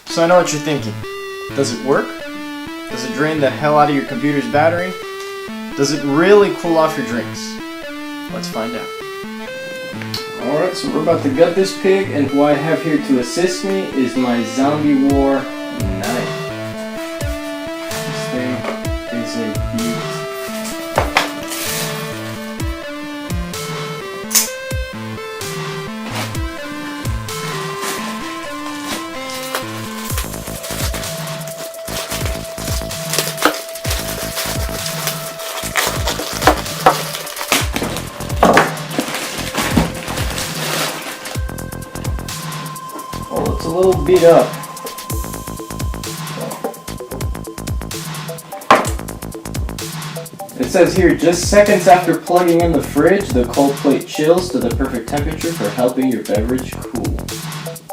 So I know what you're thinking. Does it work? Does it drain the hell out of your computer's battery? Does it really cool off your drinks? Let's find out. Alright, so we're about to gut this pig, and who I have here to assist me is my Zombie War knife. This thing is a beaut. It's a little beat up. It says here, just seconds after plugging in the fridge, the cold plate chills to the perfect temperature for helping your beverage cool.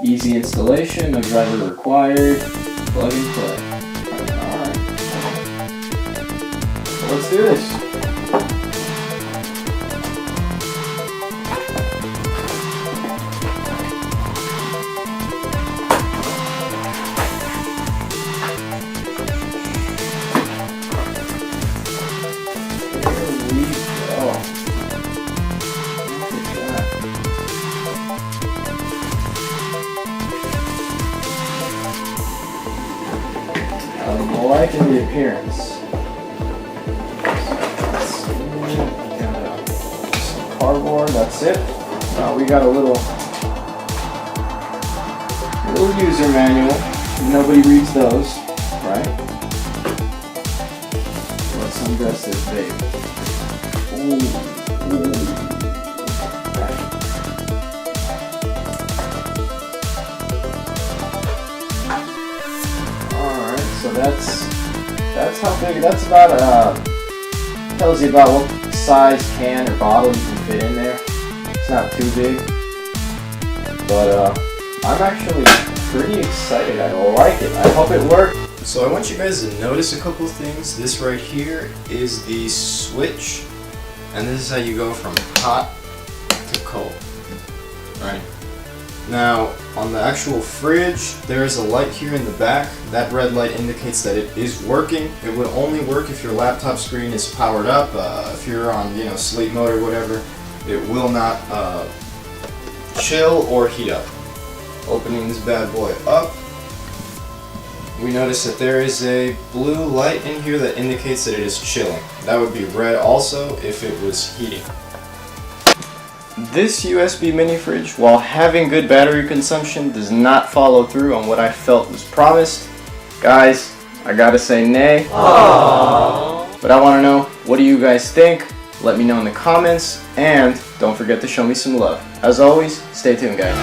Easy installation, no driver required. Plug and play. Alright. So let's do this. I'm liking the appearance. Some cardboard, that's it. We got a little user manual. Nobody reads those, right? Let's undress this baby. So that's how big. That's about tells you about what size can or bottle you can fit in there. It's not too big, but I'm actually pretty excited. I like it. I hope it works. So I want you guys to notice a couple of things. This right here is the switch, and this is how you go from hot to cold. Right. Now, on the actual fridge, there is a light here in the back. That red light indicates that it is working. It would only work if your laptop screen is powered up. If you're on, sleep mode or whatever, it will not chill or heat up. Opening this bad boy up, we notice that there is a blue light in here that indicates that it is chilling. That would be red also if it was heating. This USB mini fridge, while having good battery consumption, does not follow through on what I felt was promised. Guys, I gotta say nay. Aww. But I wanna know, what do you guys think? Let me know in the comments, and don't forget to show me some love. As always, stay tuned, guys.